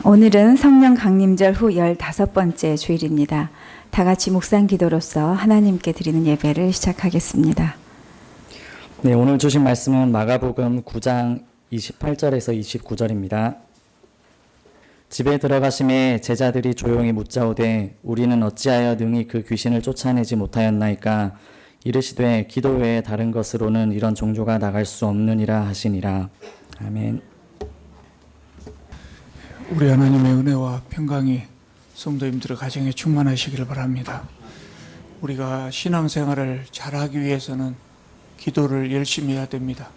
오늘은 성령 강림절 후 15번째 주일입니다. 다 같이 묵상 기도로서 하나님께 드리는 예배를 시작하겠습니다. 네, 오늘 주신 말씀은 마가복음 9장 28절에서 29절입니다. 집에 들어가심에 제자들이 조용히 묻자오되 우리는 어찌하여 능히 그 귀신을 쫓아내지 못하였나이까 이르시되 기도 외에 다른 것으로는 이런 종조가 나갈 수 없느니라 하시니라. 아멘. 우리 하나님의 은혜와 평강이 성도님들의 가정에 충만하시기를 바랍니다. 우리가 신앙생활을 잘하기 위해서는 기도를 열심히 해야 됩니다.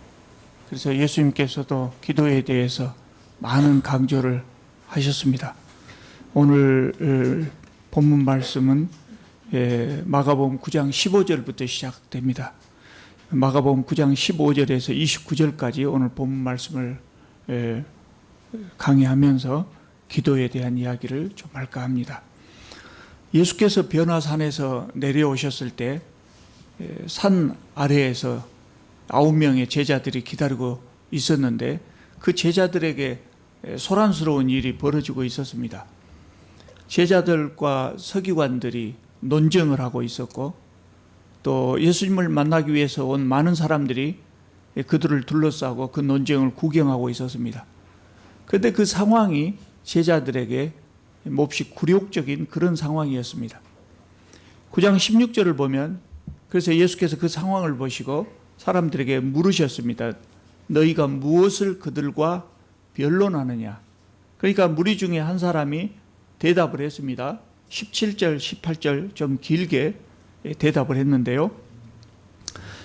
그래서 예수님께서도 기도에 대해서 많은 강조를 하셨습니다. 오늘 본문 말씀은 마가복음 9장 15절부터 시작됩니다. 마가복음 9장 15절에서 29절까지 오늘 본문 말씀을 강의하면서 기도에 대한 이야기를 좀 할까 합니다. 예수께서 변화산에서 내려오셨을 때 산 아래에서 9명의 제자들이 기다리고 있었는데 그 제자들에게 소란스러운 일이 벌어지고 있었습니다. 제자들과 서기관들이 논쟁을 하고 있었고 또 예수님을 만나기 위해서 온 많은 사람들이 그들을 둘러싸고 그 논쟁을 구경하고 있었습니다. 그런데 그 상황이 제자들에게 몹시 굴욕적인 그런 상황이었습니다. 9장 16절을 보면 그래서 예수께서 그 상황을 보시고 사람들에게 물으셨습니다. 너희가 무엇을 그들과 변론하느냐? 그러니까 무리 중에 한 사람이 대답을 했습니다. 17절, 18절 좀 길게 대답을 했는데요.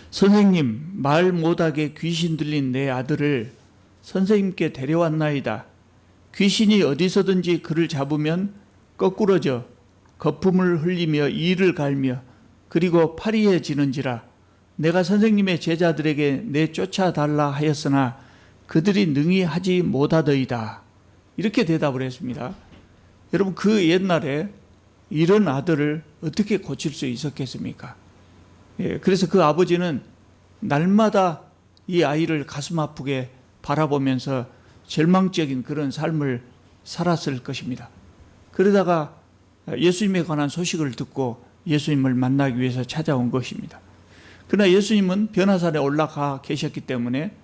선생님, 말 못하게 귀신 들린 내 아들을 선생님께 데려왔나이다. 귀신이 어디서든지 그를 잡으면 거꾸러져 거품을 흘리며 이를 갈며 그리고 파리해지는지라 내가 선생님의 제자들에게 내쫓아달라 하였으나 그들이 능히 하지 못하더이다. 이렇게 대답을 했습니다. 여러분 그 옛날에 이런 아들을 어떻게 고칠 수 있었겠습니까? 그래서 그 아버지는 날마다 이 아이를 가슴 아프게 바라보면서 절망적인 그런 삶을 살았을 것입니다. 그러다가 예수님에 관한 소식을 듣고 예수님을 만나기 위해서 찾아온 것입니다. 그러나 예수님은 변화산에 올라가 계셨기 때문에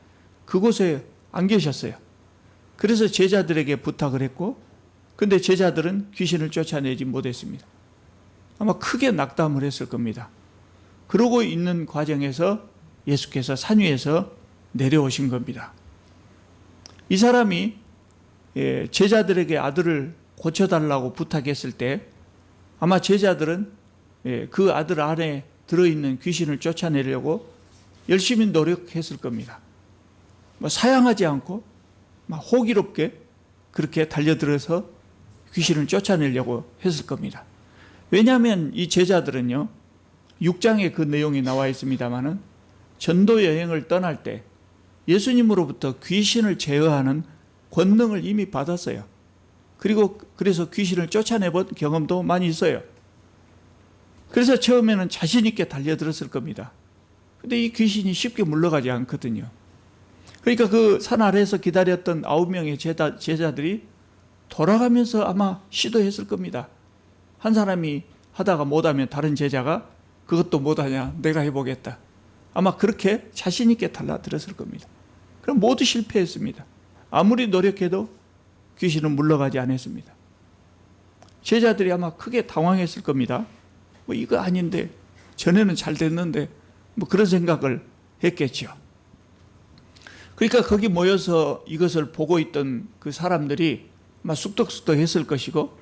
그곳에 안 계셨어요. 그래서 제자들에게 부탁을 했고 그런데 제자들은 귀신을 쫓아내지 못했습니다. 아마 크게 낙담을 했을 겁니다. 그러고 있는 과정에서 예수께서 산 위에서 내려오신 겁니다. 이 사람이 제자들에게 아들을 고쳐달라고 부탁했을 때 아마 제자들은 그 아들 안에 들어있는 귀신을 쫓아내려고 열심히 노력했을 겁니다. 사양하지 않고 호기롭게 그렇게 달려들어서 귀신을 쫓아내려고 했을 겁니다. 왜냐하면 이 제자들은요 6장에 그 내용이 나와 있습니다마는 전도 여행을 떠날 때 예수님으로부터 귀신을 제어하는 권능을 이미 받았어요. 그래서 귀신을 쫓아내본 경험도 많이 있어요. 그래서 처음에는 자신 있게 달려들었을 겁니다. 근데 이 귀신이 쉽게 물러가지 않거든요. 그러니까 그 산 아래에서 기다렸던 9명의 제자들이 돌아가면서 아마 시도했을 겁니다. 한 사람이 하다가 못하면 다른 제자가 그것도 못하냐 내가 해보겠다. 아마 그렇게 자신 있게 달라들었을 겁니다. 그럼 모두 실패했습니다. 아무리 노력해도 귀신은 물러가지 않았습니다. 제자들이 아마 크게 당황했을 겁니다. 이거 아닌데 전에는 잘 됐는데 그런 생각을 했겠죠. 그러니까 거기 모여서 이것을 보고 있던 그 사람들이 아마 쑥덕쑥덕 했을 것이고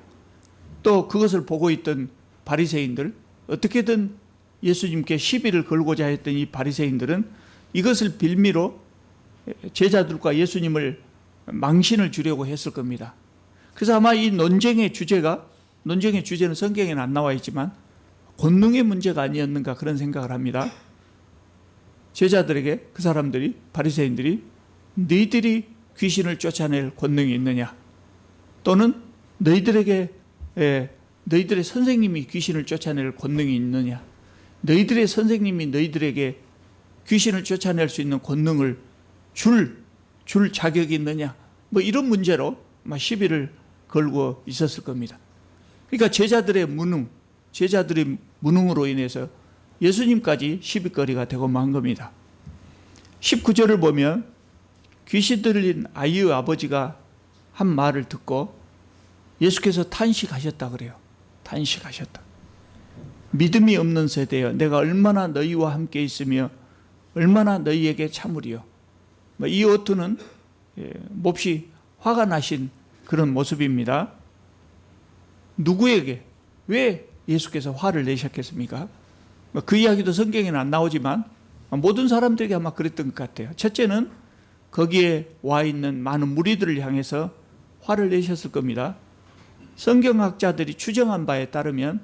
또 그것을 보고 있던 바리새인들 어떻게든 예수님께 시비를 걸고자 했던 이 바리새인들은 이것을 빌미로 제자들과 예수님을 망신을 주려고 했을 겁니다. 그래서 아마 이 논쟁의 주제는 성경에는 안 나와 있지만 권능의 문제가 아니었는가 그런 생각을 합니다. 제자들에게 그 사람들이 바리새인들이 너희들이 귀신을 쫓아낼 권능이 있느냐 또는 너희들의 선생님이 귀신을 쫓아낼 권능이 있느냐 너희들의 선생님이 너희들에게 귀신을 쫓아낼 수 있는 권능을 줄 자격이 있느냐 이런 문제로 시비를 걸고 있었을 겁니다. 그러니까 제자들의 무능으로 인해서 예수님까지 시비거리가 되고 만 겁니다. 19절을 보면 귀신 들린 아이의 아버지가 한 말을 듣고 예수께서 탄식하셨다 그래요. 탄식하셨다. 믿음이 없는 세대여, 내가 얼마나 너희와 함께 있으며 얼마나 너희에게 참으리요. 이 어투는 몹시 화가 나신 그런 모습입니다. 누구에게, 왜 예수께서 화를 내셨겠습니까? 그 이야기도 성경에는 안 나오지만 모든 사람들에게 아마 그랬던 것 같아요. 첫째는 거기에 와 있는 많은 무리들을 향해서 화를 내셨을 겁니다. 성경학자들이 추정한 바에 따르면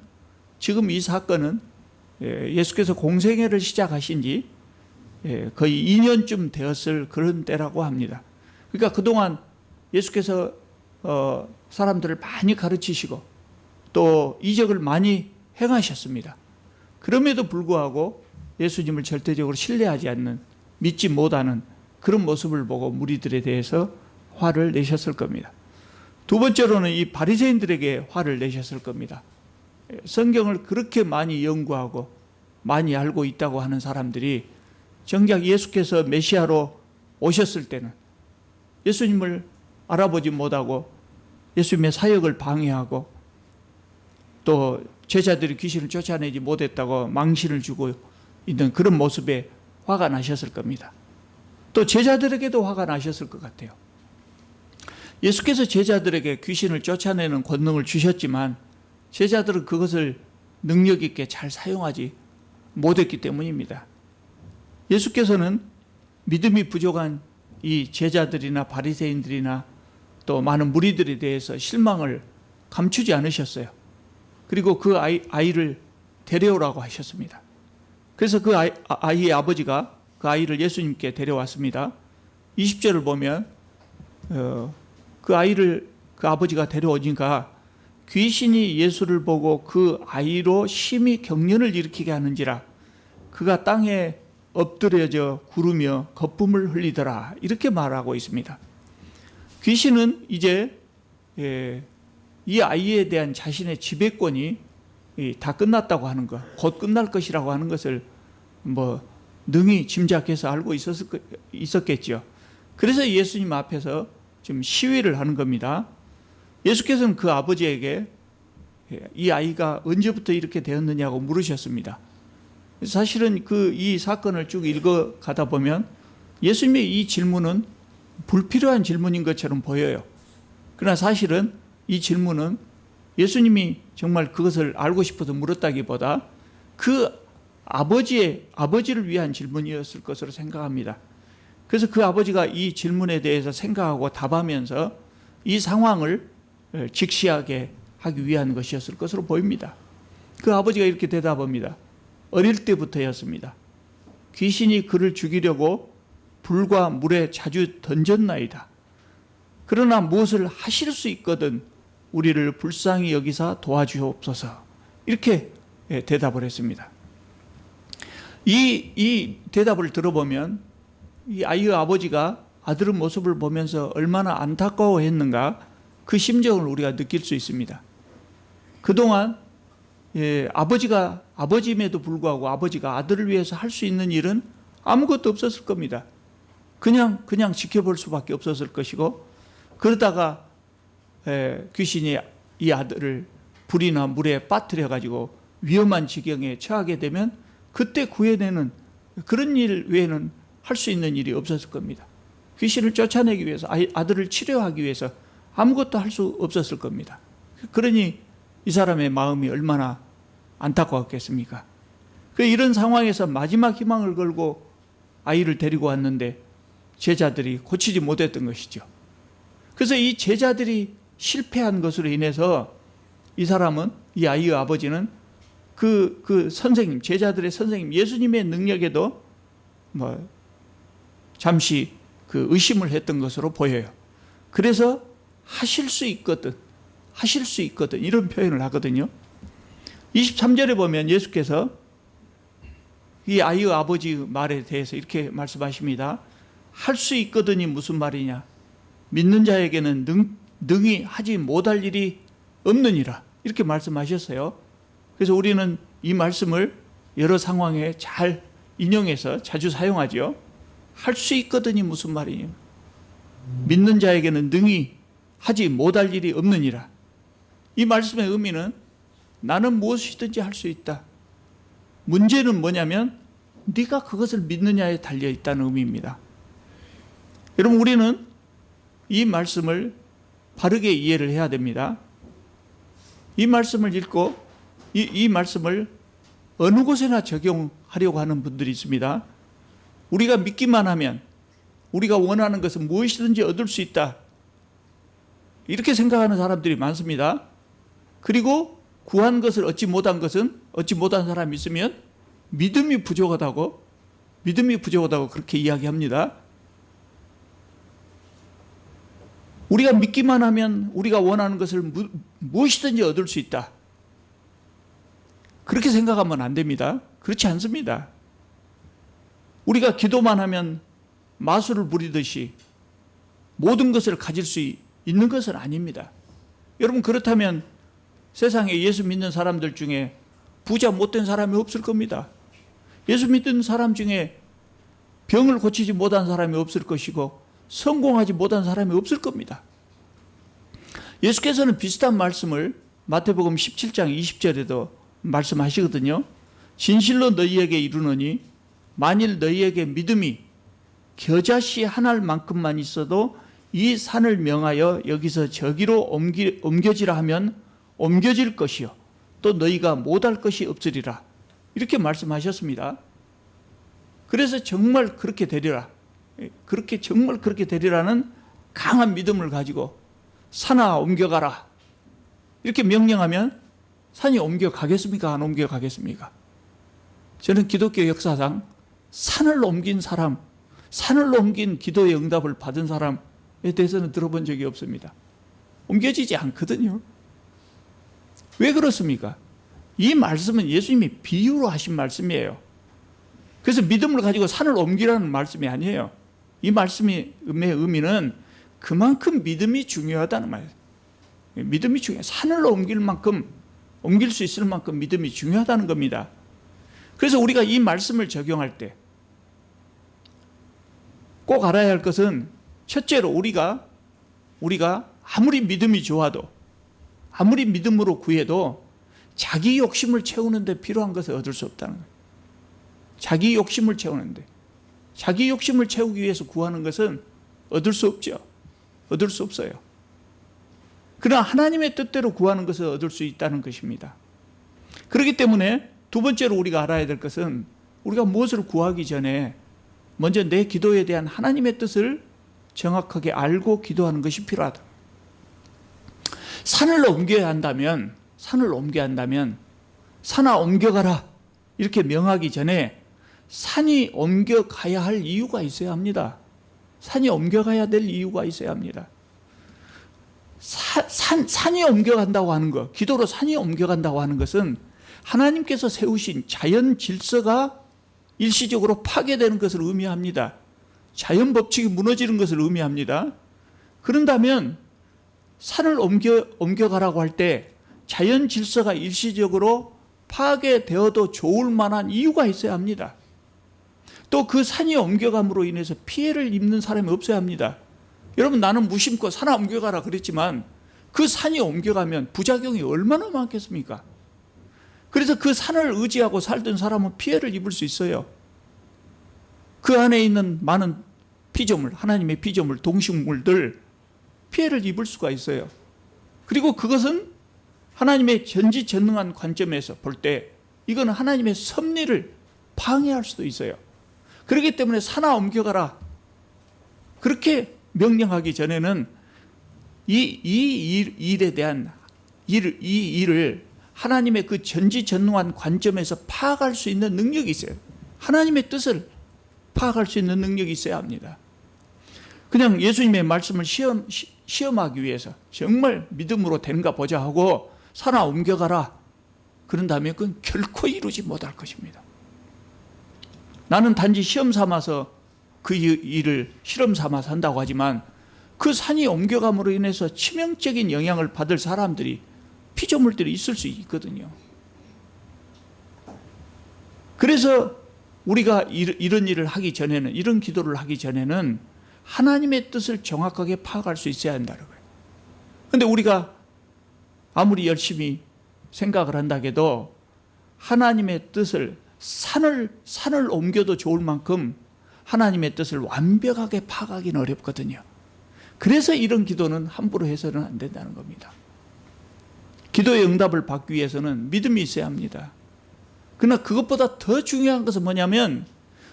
지금 이 사건은 예수께서 공생애를 시작하신 지 거의 2년쯤 되었을 그런 때라고 합니다. 그러니까 그동안 예수께서 사람들을 많이 가르치시고 또 이적을 많이 행하셨습니다. 그럼에도 불구하고 예수님을 절대적으로 신뢰하지 않는, 믿지 못하는 그런 모습을 보고 무리들에 대해서 화를 내셨을 겁니다. 두 번째로는 이 바리새인들에게 화를 내셨을 겁니다. 성경을 그렇게 많이 연구하고 많이 알고 있다고 하는 사람들이 정작 예수께서 메시아로 오셨을 때는 예수님을 알아보지 못하고 예수님의 사역을 방해하고 또 제자들이 귀신을 쫓아내지 못했다고 망신을 주고 있는 그런 모습에 화가 나셨을 겁니다. 또 제자들에게도 화가 나셨을 것 같아요. 예수께서 제자들에게 귀신을 쫓아내는 권능을 주셨지만 제자들은 그것을 능력 있게 잘 사용하지 못했기 때문입니다. 예수께서는 믿음이 부족한 이 제자들이나 바리새인들이나 또 많은 무리들에 대해서 실망을 감추지 않으셨어요. 그리고 그 아이를 데려오라고 하셨습니다. 그래서 그 아이의 아버지가 그 아이를 예수님께 데려왔습니다. 20절을 보면 그 아이를 그 아버지가 데려오니까 귀신이 예수를 보고 그 아이로 심히 경련을 일으키게 하는지라 그가 땅에 엎드려져 구르며 거품을 흘리더라, 이렇게 말하고 있습니다. 귀신은 이제 이 아이에 대한 자신의 지배권이 다 끝났다고 하는 것, 곧 끝날 것이라고 하는 것을 능히 짐작해서 알고 있었겠죠. 그래서 예수님 앞에서 지금 시위를 하는 겁니다. 예수께서는 그 아버지에게 이 아이가 언제부터 이렇게 되었느냐고 물으셨습니다. 사실은 이 사건을 쭉 읽어가다 보면 예수님의 이 질문은 불필요한 질문인 것처럼 보여요. 그러나 사실은 이 질문은 예수님이 정말 그것을 알고 싶어서 물었다기보다 그 아버지를 위한 질문이었을 것으로 생각합니다. 그래서 그 아버지가 이 질문에 대해서 생각하고 답하면서 이 상황을 직시하게 하기 위한 것이었을 것으로 보입니다. 그 아버지가 이렇게 대답합니다. 어릴 때부터였습니다. 귀신이 그를 죽이려고 불과 물에 자주 던졌나이다. 그러나 무엇을 하실 수 있거든 우리를 불쌍히 여기사 도와주옵소서. 이렇게 대답을 했습니다. 이 대답을 들어보면 이 아이의 아버지가 아들의 모습을 보면서 얼마나 안타까워했는가, 그 심정을 우리가 느낄 수 있습니다. 그동안 아버지임에도 불구하고 아버지가 아들을 위해서 할 수 있는 일은 아무것도 없었을 겁니다. 그냥 지켜볼 수밖에 없었을 것이고, 그러다가 귀신이 이 아들을 불이나 물에 빠뜨려 가지고 위험한 지경에 처하게 되면 그때 구해내는 그런 일 외에는 할 수 있는 일이 없었을 겁니다. 귀신을 쫓아내기 위해서, 아들을 치료하기 위해서 아무것도 할 수 없었을 겁니다. 그러니 이 사람의 마음이 얼마나 안타까웠겠습니까? 이런 상황에서 마지막 희망을 걸고 아이를 데리고 왔는데 제자들이 고치지 못했던 것이죠. 그래서 이 제자들이 실패한 것으로 인해서 이 사람은, 이 아이의 아버지는 그 선생님, 제자들의 선생님 예수님의 능력에도 잠시 의심을 했던 것으로 보여요. 그래서 하실 수 있거든 이런 표현을 하거든요. 23절에 보면 예수께서 이 아이의 아버지 말에 대해서 이렇게 말씀하십니다. 할 수 있거든이 무슨 말이냐? 믿는 자에게는 능히 하지 못할 일이 없느니라. 이렇게 말씀하셨어요. 그래서 우리는 이 말씀을 여러 상황에 잘 인용해서 자주 사용하죠. 할 수 있거든이 무슨 말이에요? 믿는 자에게는 능히 하지 못할 일이 없느니라. 이 말씀의 의미는 나는 무엇이든지 할 수 있다. 문제는 뭐냐면 네가 그것을 믿느냐에 달려 있다는 의미입니다. 여러분, 우리는 이 말씀을 바르게 이해를 해야 됩니다. 이 말씀을 읽고 이 말씀을 어느 곳에나 적용하려고 하는 분들이 있습니다. 우리가 믿기만 하면 우리가 원하는 것은 무엇이든지 얻을 수 있다. 이렇게 생각하는 사람들이 많습니다. 그리고 구한 것을 얻지 못한 사람이 있으면 믿음이 부족하다고 그렇게 이야기합니다. 우리가 믿기만 하면 우리가 원하는 것을 무엇이든지 얻을 수 있다. 그렇게 생각하면 안 됩니다. 그렇지 않습니다. 우리가 기도만 하면 마술을 부리듯이 모든 것을 가질 수 있는 것은 아닙니다. 여러분, 그렇다면 세상에 예수 믿는 사람들 중에 부자 못된 사람이 없을 겁니다. 예수 믿는 사람 중에 병을 고치지 못한 사람이 없을 것이고 성공하지 못한 사람이 없을 겁니다. 예수께서는 비슷한 말씀을 마태복음 17장 20절에도 말씀하시거든요. 진실로 너희에게 이르노니 만일 너희에게 믿음이 겨자씨 한 알만큼만 있어도 이 산을 명하여 여기서 저기로 옮겨지라 하면 옮겨질 것이요 또 너희가 못할 것이 없으리라. 이렇게 말씀하셨습니다. 그래서 정말 그렇게 되리라. 정말 그렇게 되리라는 강한 믿음을 가지고 산아 옮겨가라. 이렇게 명령하면 산이 옮겨가겠습니까? 안 옮겨가겠습니까? 저는 기독교 역사상 산을 옮긴 기도의 응답을 받은 사람에 대해서는 들어본 적이 없습니다. 옮겨지지 않거든요. 왜 그렇습니까? 이 말씀은 예수님이 비유로 하신 말씀이에요. 그래서 믿음을 가지고 산을 옮기라는 말씀이 아니에요. 이 말씀의 의미는 그만큼 믿음이 중요하다는 말이에요. 믿음이 중요해요. 산을 옮길 수 있을 만큼 믿음이 중요하다는 겁니다. 그래서 우리가 이 말씀을 적용할 때 꼭 알아야 할 것은 첫째로 우리가 아무리 믿음이 좋아도 아무리 믿음으로 구해도 자기 욕심을 채우는데 필요한 것을 얻을 수 없다는 거예요. 자기 욕심을 채우는데 자기 욕심을 채우기 위해서 구하는 것은 얻을 수 없죠. 얻을 수 없어요. 그러나 하나님의 뜻대로 구하는 것을 얻을 수 있다는 것입니다. 그렇기 때문에 두 번째로 우리가 알아야 될 것은 우리가 무엇을 구하기 전에 먼저 내 기도에 대한 하나님의 뜻을 정확하게 알고 기도하는 것이 필요하다. 산을 옮겨야 한다면 산아 옮겨가라 이렇게 명하기 전에 산이 옮겨가야 할 이유가 있어야 합니다. 산이 옮겨가야 될 이유가 있어야 합니다. 산이 옮겨간다고 하는 것, 기도로 산이 옮겨간다고 하는 것은 하나님께서 세우신 자연 질서가 일시적으로 파괴되는 것을 의미합니다. 자연 법칙이 무너지는 것을 의미합니다. 그런다면 산을 옮겨가라고 할 때 자연 질서가 일시적으로 파괴되어도 좋을 만한 이유가 있어야 합니다. 또 그 산이 옮겨감으로 인해서 피해를 입는 사람이 없어야 합니다. 여러분, 나는 무심코 산아 옮겨가라 그랬지만 그 산이 옮겨가면 부작용이 얼마나 많겠습니까? 그래서 그 산을 의지하고 살던 사람은 피해를 입을 수 있어요. 그 안에 있는 많은 피조물, 하나님의 피조물, 동식물들 피해를 입을 수가 있어요. 그리고 그것은 하나님의 전지전능한 관점에서 볼 때 이건 하나님의 섭리를 방해할 수도 있어요. 그렇기 때문에 산아 옮겨가라 그렇게 명령하기 전에는 이 일을 하나님의 그 전지전능한 관점에서 파악할 수 있는 능력이 있어요. 하나님의 뜻을 파악할 수 있는 능력이 있어야 합니다. 그냥 예수님의 말씀을 시험하기 위해서 정말 믿음으로 되는가 보자 하고 산아 옮겨가라 그런 다음에 그건 결코 이루지 못할 것입니다. 나는 단지 시험 삼아서 그 일을 실험 삼아서 한다고 하지만 그 산이 옮겨감으로 인해서 치명적인 영향을 받을 사람들이, 피조물들이 있을 수 있거든요. 그래서 우리가 이런 일을 하기 전에는, 이런 기도를 하기 전에는 하나님의 뜻을 정확하게 파악할 수 있어야 한다는 거예요. 그런데 우리가 아무리 열심히 생각을 한다 해도 하나님의 뜻을, 산을 옮겨도 좋을 만큼 하나님의 뜻을 완벽하게 파악하기는 어렵거든요. 그래서 이런 기도는 함부로 해서는 안 된다는 겁니다. 기도의 응답을 받기 위해서는 믿음이 있어야 합니다. 그러나 그것보다 더 중요한 것은 뭐냐면,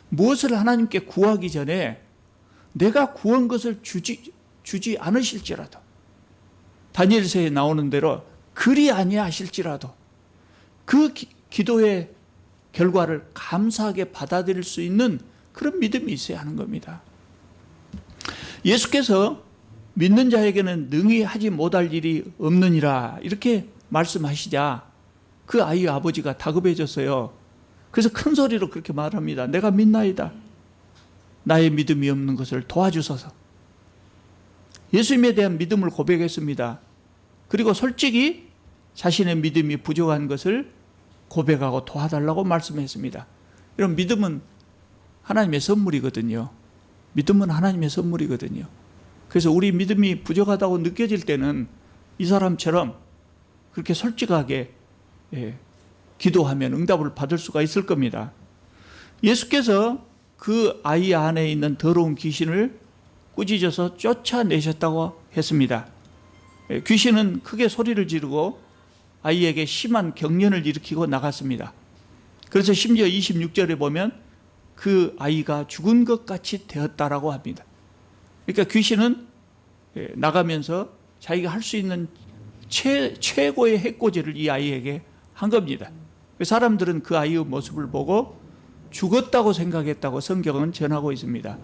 무엇을 하나님께 구하기 전에 내가 구한 것을 주지 않으실지라도, 다니엘서에 나오는 대로 그리 아니하실지라도 그 기도의 결과를 감사하게 받아들일 수 있는 그런 믿음이 있어야 하는 겁니다. 예수께서 믿는 자에게는 능히 하지 못할 일이 없느니라 이렇게 말씀하시자 그 아이의 아버지가 다급해졌어요. 그래서 큰 소리로 그렇게 말합니다. 내가 믿나이다. 나의 믿음이 없는 것을 도와주소서. 예수님에 대한 믿음을 고백했습니다. 그리고 솔직히 자신의 믿음이 부족한 것을 고백하고 도와달라고 말씀했습니다. 이런 믿음은 하나님의 선물이거든요. 믿음은 하나님의 선물이거든요. 그래서 우리 믿음이 부족하다고 느껴질 때는 이 사람처럼 그렇게 솔직하게 기도하면 응답을 받을 수가 있을 겁니다. 예수께서 그 아이 안에 있는 더러운 귀신을 꾸짖어서 쫓아내셨다고 했습니다. 귀신은 크게 소리를 지르고 아이에게 심한 경련을 일으키고 나갔습니다. 그래서 심지어 26절에 보면 그 아이가 죽은 것 같이 되었다라고 합니다. 그러니까 귀신은 나가면서 자기가 할 수 있는 최고의 해코지를 이 아이에게 한 겁니다. 사람들은 그 아이의 모습을 보고 죽었다고 생각했다고 성경은 전하고 있습니다.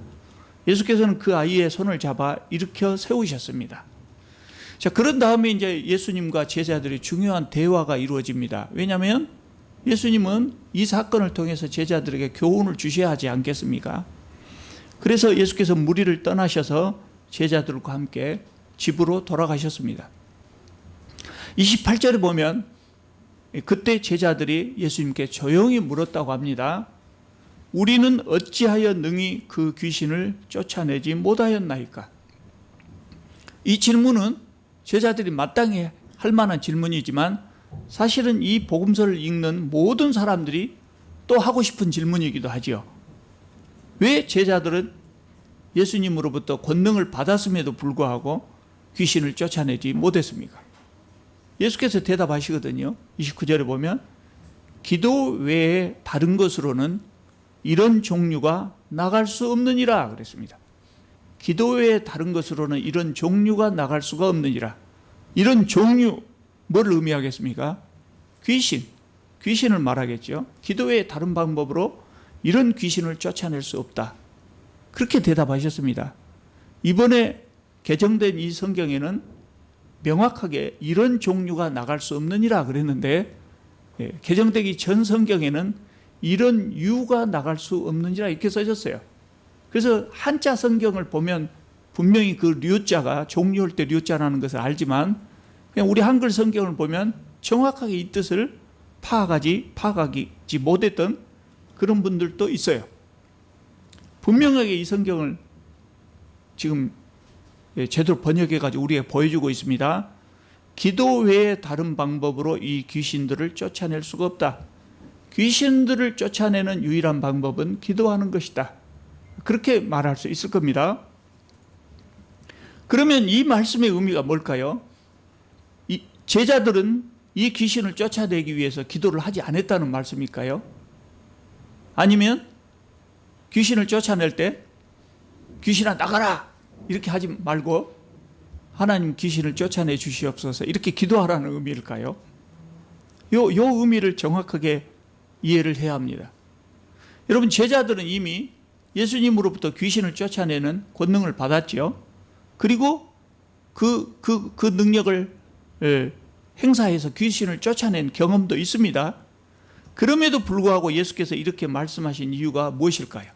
예수께서는 그 아이의 손을 잡아 일으켜 세우셨습니다. 자, 그런 다음에 이제 예수님과 제자들의 중요한 대화가 이루어집니다. 왜냐하면 예수님은 이 사건을 통해서 제자들에게 교훈을 주셔야 하지 않겠습니까? 그래서 예수께서 무리를 떠나셔서 제자들과 함께 집으로 돌아가셨습니다. 28절에 보면 그때 제자들이 예수님께 조용히 물었다고 합니다. 우리는 어찌하여 능히 그 귀신을 쫓아내지 못하였나이까? 이 질문은 제자들이 마땅히 할 만한 질문이지만 사실은 이 복음서를 읽는 모든 사람들이 또 하고 싶은 질문이기도 하죠. 왜 제자들은 예수님으로부터 권능을 받았음에도 불구하고 귀신을 쫓아내지 못했습니까? 예수께서 대답하시거든요. 29절에 보면 기도 외에 다른 것으로는 이런 종류가 나갈 수 없느니라 그랬습니다. 기도 외에 다른 것으로는 이런 종류가 나갈 수가 없느니라. 이런 종류, 뭘 의미하겠습니까? 귀신을 말하겠죠. 기도 외에 다른 방법으로 이런 귀신을 쫓아낼 수 없다. 그렇게 대답하셨습니다. 이번에 개정된 이 성경에는 명확하게 이런 종류가 나갈 수 없느니라 그랬는데 개정되기 전 성경에는 이런 유가 나갈 수 없느니라 이렇게 써졌어요. 그래서 한자 성경을 보면 분명히 그 류자가 종류할 때 류자라는 것을 알지만 그냥 우리 한글 성경을 보면 정확하게 이 뜻을 파악하지 못했던 그런 분들도 있어요. 분명하게 이 성경을 지금 제대로 번역해가지고 우리에게 보여주고 있습니다. 기도 외에 다른 방법으로 이 귀신들을 쫓아낼 수가 없다. 귀신들을 쫓아내는 유일한 방법은 기도하는 것이다. 그렇게 말할 수 있을 겁니다. 그러면 이 말씀의 의미가 뭘까요? 이 제자들은 이 귀신을 쫓아내기 위해서 기도를 하지 않았다는 말씀일까요? 아니면 귀신을 쫓아낼 때 귀신아 나가라 이렇게 하지 말고 하나님 귀신을 쫓아내 주시옵소서 이렇게 기도하라는 의미일까요? 요 의미를 정확하게 이해를 해야 합니다. 여러분 제자들은 이미 예수님으로부터 귀신을 쫓아내는 권능을 받았죠. 그리고 그 능력을 행사해서 귀신을 쫓아낸 경험도 있습니다. 그럼에도 불구하고 예수께서 이렇게 말씀하신 이유가 무엇일까요?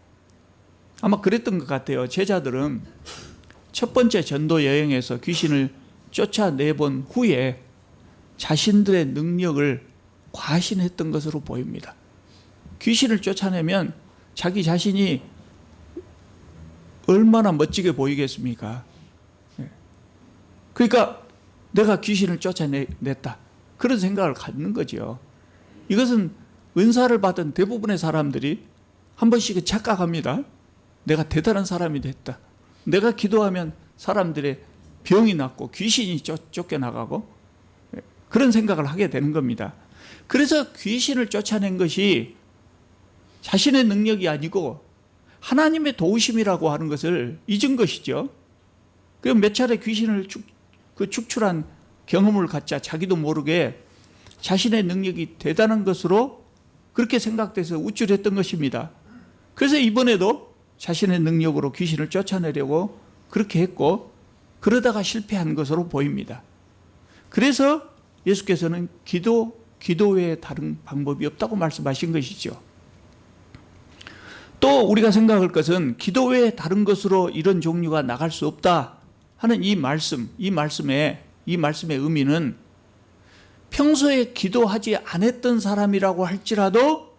아마 그랬던 것 같아요. 제자들은 첫 번째 전도 여행에서 귀신을 쫓아내본 후에 자신들의 능력을 과신했던 것으로 보입니다. 귀신을 쫓아내면 자기 자신이 얼마나 멋지게 보이겠습니까? 그러니까 내가 귀신을 쫓아냈다. 그런 생각을 갖는 거죠. 이것은 은사를 받은 대부분의 사람들이 한 번씩은 착각합니다. 내가 대단한 사람이 됐다. 내가 기도하면 사람들의 병이 낫고 귀신이 쫓겨나가고 그런 생각을 하게 되는 겁니다. 그래서 귀신을 쫓아낸 것이 자신의 능력이 아니고 하나님의 도우심이라고 하는 것을 잊은 것이죠. 그 몇 차례 귀신을 축출한 경험을 갖자 자기도 모르게 자신의 능력이 대단한 것으로 그렇게 생각돼서 우쭐했던 것입니다. 그래서 이번에도 자신의 능력으로 귀신을 쫓아내려고 그렇게 했고 그러다가 실패한 것으로 보입니다. 그래서 예수께서는 기도 외에 다른 방법이 없다고 말씀하신 것이죠. 또 우리가 생각할 것은 기도 외에 다른 것으로 이런 종류가 나갈 수 없다 하는 이 말씀의 의미는 평소에 기도하지 않았던 사람이라고 할지라도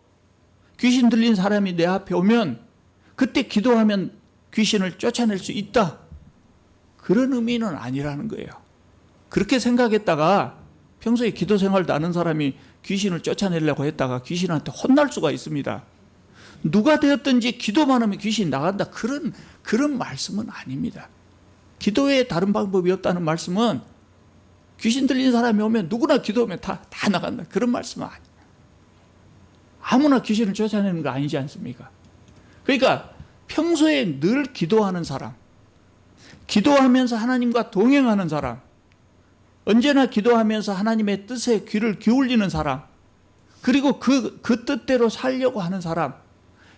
귀신 들린 사람이 내 앞에 오면 그때 기도하면 귀신을 쫓아낼 수 있다. 그런 의미는 아니라는 거예요. 그렇게 생각했다가 평소에 기도 생활도 안 하는 사람이 귀신을 쫓아내려고 했다가 귀신한테 혼날 수가 있습니다. 누가 되었든지 기도만 하면 귀신이 나간다. 그런 말씀은 아닙니다. 기도에 다른 방법이 없다는 말씀은 귀신 들린 사람이 오면 누구나 기도하면 다 나간다. 그런 말씀은 아니에요. 아무나 귀신을 쫓아내는 거 아니지 않습니까? 그러니까 평소에 늘 기도하는 사람, 기도하면서 하나님과 동행하는 사람, 언제나 기도하면서 하나님의 뜻에 귀를 기울이는 사람, 그리고 그 뜻대로 살려고 하는 사람,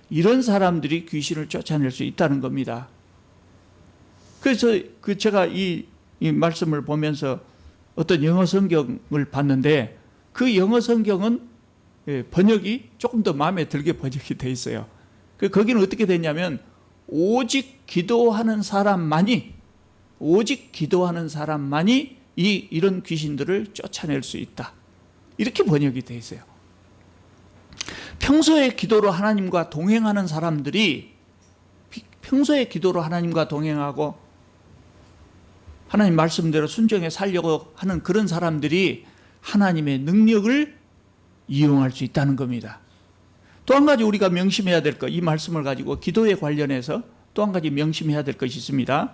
이런 사람들이 귀신을 쫓아낼 수 있다는 겁니다. 그래서 제가 이 말씀을 보면서 어떤 영어 성경을 봤는데 그 영어 성경은 번역이 조금 더 마음에 들게 번역이 돼 있어요. 거기는 어떻게 되냐면 오직 기도하는 사람만이 이런 귀신들을 쫓아낼 수 있다. 이렇게 번역이 돼 있어요. 평소에 기도로 하나님과 동행하는 사람들이 평소에 기도로 하나님과 동행하고 하나님 말씀대로 순종해 살려고 하는 그런 사람들이 하나님의 능력을 이용할 수 있다는 겁니다. 또 한 가지 우리가 명심해야 될 것, 이 말씀을 가지고 기도에 관련해서 또 한 가지 명심해야 될 것이 있습니다.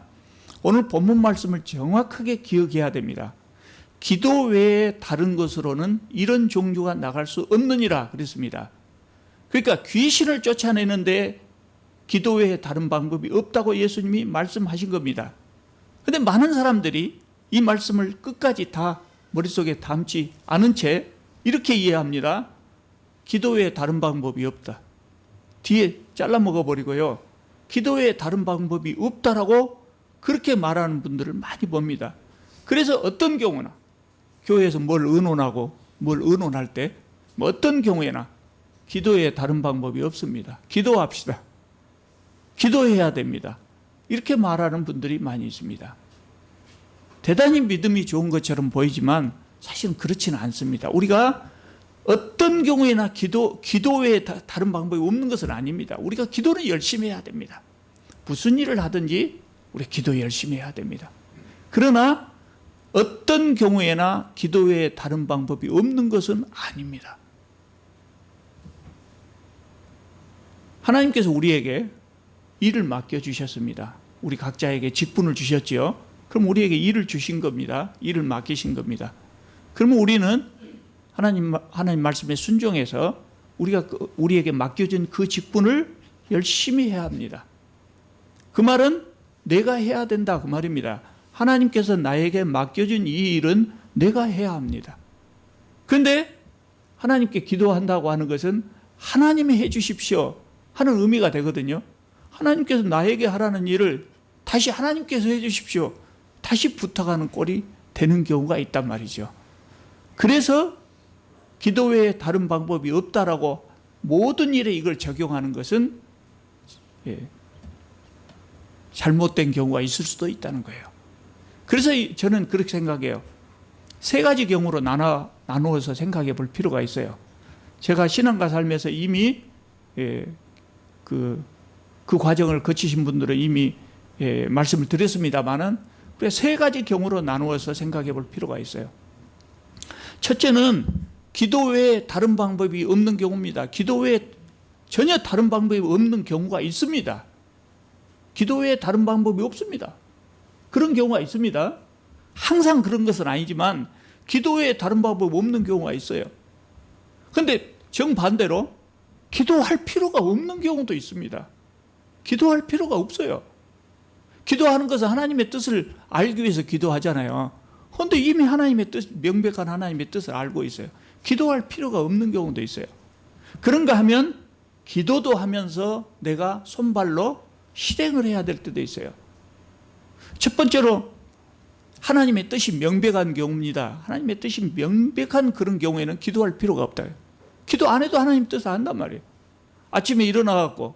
오늘 본문 말씀을 정확하게 기억해야 됩니다. 기도 외에 다른 것으로는 이런 종류가 나갈 수 없느니라 그랬습니다. 그러니까 귀신을 쫓아내는데 기도 외에 다른 방법이 없다고 예수님이 말씀하신 겁니다. 그런데 많은 사람들이 이 말씀을 끝까지 다 머릿속에 담지 않은 채 이렇게 이해합니다. 기도 외에 다른 방법이 없다. 뒤에 잘라 먹어버리고요. 기도 외에 다른 방법이 없다라고 그렇게 말하는 분들을 많이 봅니다. 그래서 어떤 경우나 교회에서 뭘 의논할 때 어떤 경우에나 기도 외에 다른 방법이 없습니다. 기도합시다. 기도해야 됩니다. 이렇게 말하는 분들이 많이 있습니다. 대단히 믿음이 좋은 것처럼 보이지만 사실은 그렇지는 않습니다. 우리가 어떤 경우에나 기도 외에 다른 방법이 없는 것은 아닙니다. 우리가 기도를 열심히 해야 됩니다. 무슨 일을 하든지 우리 기도 열심히 해야 됩니다. 그러나 어떤 경우에나 기도 외에 다른 방법이 없는 것은 아닙니다. 하나님께서 우리에게 일을 맡겨주셨습니다. 우리 각자에게 직분을 주셨지요. 그럼 우리에게 일을 주신 겁니다. 일을 맡기신 겁니다. 그러면 우리는 하나님 말씀에 순종해서 우리에게 맡겨진 그 직분을 열심히 해야 합니다. 그 말은 내가 해야 된다 그 말입니다. 하나님께서 나에게 맡겨준 이 일은 내가 해야 합니다. 그런데 하나님께 기도한다고 하는 것은 하나님이 해 주십시오 하는 의미가 되거든요. 하나님께서 나에게 하라는 일을 다시 하나님께서 해 주십시오 다시 부탁하는 꼴이 되는 경우가 있단 말이죠. 그래서 기도 외에 다른 방법이 없다라고 모든 일에 이걸 적용하는 것은 잘못된 경우가 있을 수도 있다는 거예요. 그래서 저는 그렇게 생각해요. 세 가지 경우로 나누어서 생각해 볼 필요가 있어요. 제가 신앙과 삶에서 이미 그 과정을 거치신 분들은 이미 말씀을 드렸습니다만은 세 가지 경우로 나누어서 생각해 볼 필요가 있어요. 첫째는 기도 외에 다른 방법이 없는 경우입니다. 기도 외에 전혀 다른 방법이 없는 경우가 있습니다. 기도 외에 다른 방법이 없습니다. 그런 경우가 있습니다. 항상 그런 것은 아니지만 기도 외에 다른 방법이 없는 경우가 있어요. 그런데 정반대로 기도할 필요가 없는 경우도 있습니다. 기도할 필요가 없어요. 기도하는 것은 하나님의 뜻을 알기 위해서 기도하잖아요. 그런데 이미 하나님의 뜻, 명백한 하나님의 뜻을 알고 있어요. 기도할 필요가 없는 경우도 있어요. 그런가 하면 기도도 하면서 내가 손발로 실행을 해야 될 때도 있어요. 첫 번째로 하나님의 뜻이 명백한 경우입니다. 하나님의 뜻이 명백한 그런 경우에는 기도할 필요가 없다. 기도 안 해도 하나님 뜻을 안단 말이에요. 아침에 일어나갖고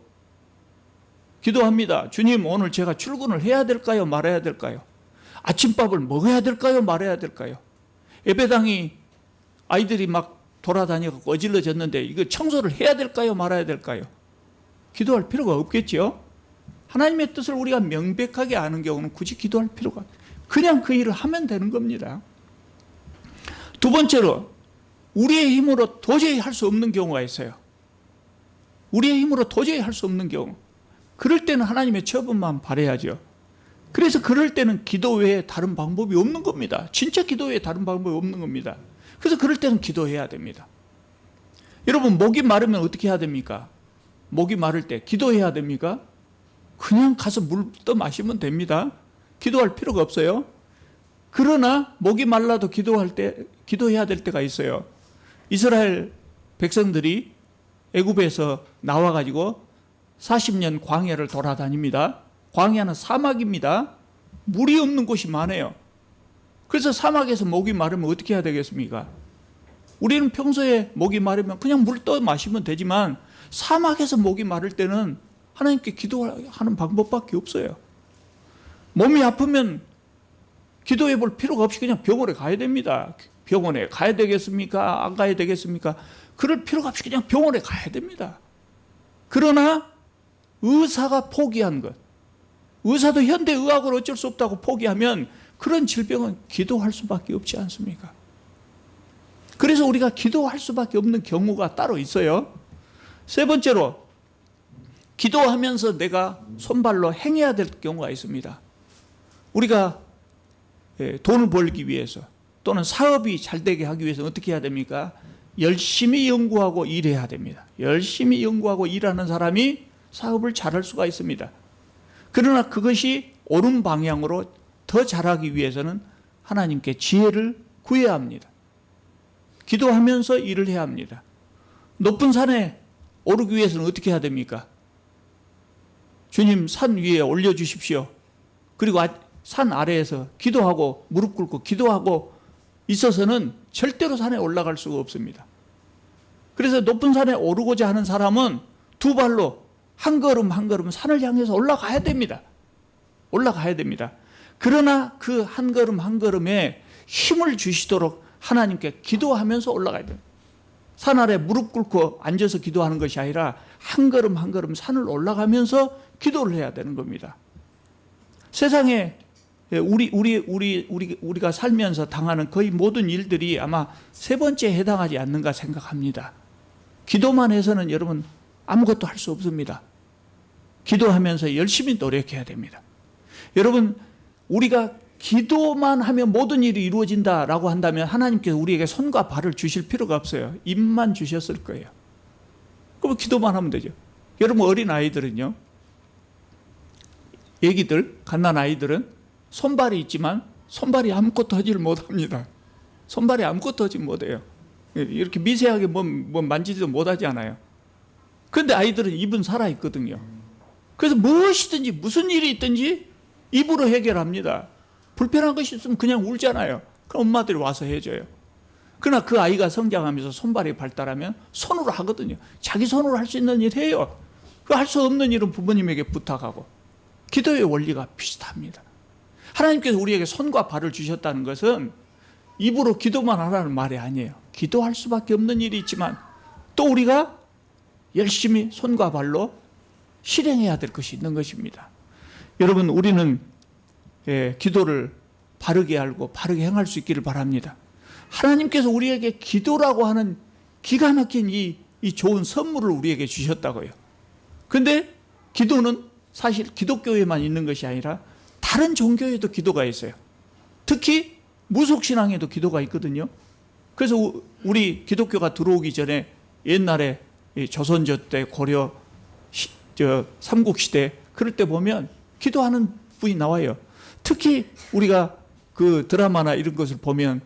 기도합니다. 주님, 오늘 제가 출근을 해야 될까요? 말아야 될까요? 아침밥을 먹어야 될까요? 말아야 될까요? 예배당이 아이들이 막 돌아다니고 어질러졌는데 이거 청소를 해야 될까요? 말아야 될까요? 기도할 필요가 없겠죠. 하나님의 뜻을 우리가 명백하게 아는 경우는 굳이 기도할 필요가 없어요. 그냥 그 일을 하면 되는 겁니다. 두 번째로 우리의 힘으로 도저히 할 수 없는 경우가 있어요. 우리의 힘으로 도저히 할 수 없는 경우. 그럴 때는 하나님의 처분만 바라야죠. 그래서 그럴 때는 기도 외에 다른 방법이 없는 겁니다. 진짜 기도 외에 다른 방법이 없는 겁니다. 그래서 그럴 때는 기도해야 됩니다. 여러분, 목이 마르면 어떻게 해야 됩니까? 목이 마를 때 기도해야 됩니까? 그냥 가서 물 떠 마시면 됩니다. 기도할 필요가 없어요. 그러나 목이 말라도 기도해야 될 때가 있어요. 이스라엘 백성들이 애굽에서 나와가지고 40년 광야를 돌아다닙니다. 광야는 사막입니다. 물이 없는 곳이 많아요. 그래서 사막에서 목이 마르면 어떻게 해야 되겠습니까? 우리는 평소에 목이 마르면 그냥 물 떠 마시면 되지만 사막에서 목이 마를 때는 하나님께 기도하는 방법밖에 없어요. 몸이 아프면 기도해 볼 필요가 없이 그냥 병원에 가야 됩니다. 병원에 가야 되겠습니까? 안 가야 되겠습니까? 그럴 필요가 없이 그냥 병원에 가야 됩니다. 그러나 의사가 포기한 것, 의사도 현대의학으로 어쩔 수 없다고 포기하면 그런 질병은 기도할 수밖에 없지 않습니까? 그래서 우리가 기도할 수밖에 없는 경우가 따로 있어요. 세 번째로 기도하면서 내가 손발로 행해야 될 경우가 있습니다. 우리가 돈을 벌기 위해서 또는 사업이 잘 되게 하기 위해서 어떻게 해야 됩니까? 열심히 연구하고 일해야 됩니다. 열심히 연구하고 일하는 사람이 사업을 잘할 수가 있습니다. 그러나 그것이 옳은 방향으로 더 잘하기 위해서는 하나님께 지혜를 구해야 합니다. 기도하면서 일을 해야 합니다. 높은 산에 오르기 위해서는 어떻게 해야 됩니까? 주님, 산 위에 올려주십시오. 그리고 산 아래에서 기도하고 무릎 꿇고 기도하고 있어서는 절대로 산에 올라갈 수가 없습니다. 그래서 높은 산에 오르고자 하는 사람은 두 발로 한 걸음 한 걸음 산을 향해서 올라가야 됩니다. 올라가야 됩니다. 그러나 그 한 걸음 한 걸음에 힘을 주시도록 하나님께 기도하면서 올라가야 돼요. 산 아래 무릎 꿇고 앉아서 기도하는 것이 아니라 한 걸음 한 걸음 산을 올라가면서 기도를 해야 되는 겁니다. 세상에 우리가 살면서 당하는 거의 모든 일들이 아마 세 번째에 해당하지 않는가 생각합니다. 기도만 해서는 여러분 아무것도 할 수 없습니다. 기도하면서 열심히 노력해야 됩니다. 여러분, 우리가 기도만 하면 모든 일이 이루어진다라고 한다면 하나님께서 우리에게 손과 발을 주실 필요가 없어요. 입만 주셨을 거예요. 그럼 기도만 하면 되죠. 여러분, 어린 아이들은요, 애기들, 갓난 아이들은 손발이 있지만 손발이 아무것도 하지를 못합니다. 손발이 아무것도 하지 못해요. 이렇게 미세하게 뭐 만지지도 못하지 않아요. 그런데 아이들은 입은 살아있거든요. 그래서 무엇이든지 무슨 일이 있든지 입으로 해결합니다. 불편한 것이 있으면 그냥 울잖아요. 그럼 엄마들이 와서 해줘요. 그러나 그 아이가 성장하면서 손발이 발달하면 손으로 하거든요. 자기 손으로 할 수 있는 일 해요. 그 할 수 없는 일은 부모님에게 부탁하고. 기도의 원리가 비슷합니다. 하나님께서 우리에게 손과 발을 주셨다는 것은 입으로 기도만 하라는 말이 아니에요. 기도할 수밖에 없는 일이 있지만 또 우리가 열심히 손과 발로 실행해야 될 것이 있는 것입니다. 여러분, 우리는 기도를 바르게 알고 바르게 행할 수 있기를 바랍니다. 하나님께서 우리에게 기도라고 하는 기가 막힌 이 좋은 선물을 우리에게 주셨다고요. 근데 기도는 사실 기독교에만 있는 것이 아니라 다른 종교에도 기도가 있어요. 특히 무속신앙에도 기도가 있거든요. 그래서 우리 기독교가 들어오기 전에 옛날에 조선조 때 고려 삼국시대 그럴 때 보면 기도하는 분이 나와요. 특히 우리가 그 드라마나 이런 것을 보면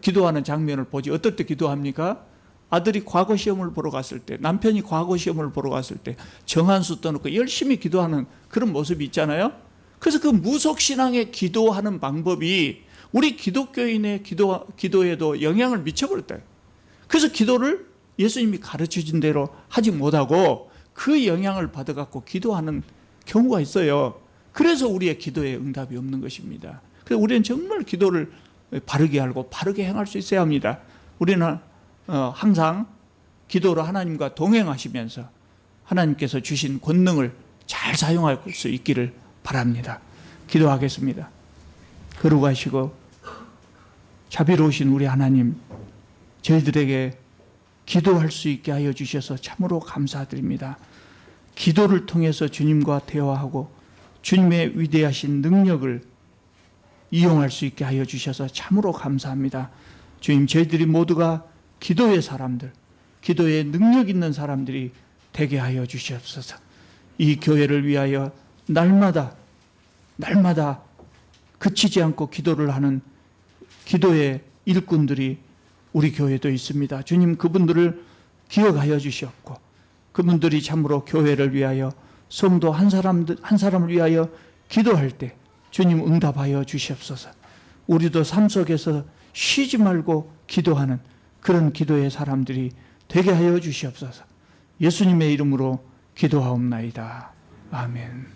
기도하는 장면을 보지. 어떨 때 기도합니까? 아들이 과거 시험을 보러 갔을 때, 남편이 과거 시험을 보러 갔을 때 정한수 떠놓고 열심히 기도하는 그런 모습이 있잖아요. 그래서 그 무속신앙에 기도하는 방법이 우리 기독교인의 기도에도 영향을 미쳐버렸다. 그래서 기도를 예수님이 가르쳐준 대로 하지 못하고 그 영향을 받아갖고 기도하는 경우가 있어요. 그래서 우리의 기도에 응답이 없는 것입니다. 그래서 우리는 정말 기도를 바르게 알고 바르게 행할 수 있어야 합니다. 우리는 항상 기도로 하나님과 동행하시면서 하나님께서 주신 권능을 잘 사용할 수 있기를 바랍니다. 기도하겠습니다. 거룩하시고 자비로우신 우리 하나님, 저희들에게 기도할 수 있게 하여 주셔서 참으로 감사드립니다. 기도를 통해서 주님과 대화하고 주님의 위대하신 능력을 이용할 수 있게 하여 주셔서 참으로 감사합니다. 주님, 저희들이 모두가 기도의 사람들, 기도에 능력 있는 사람들이 되게 하여 주시옵소서. 이 교회를 위하여 날마다 그치지 않고 기도를 하는 기도의 일꾼들이 우리 교회도 있습니다. 주님, 그분들을 기억하여 주시옵고 그분들이 참으로 교회를 위하여 성도 한 사람을 위하여 기도할 때 주님 응답하여 주시옵소서. 우리도 삶 속에서 쉬지 말고 기도하는 그런 기도의 사람들이 되게 하여 주시옵소서. 예수님의 이름으로 기도하옵나이다. 아멘.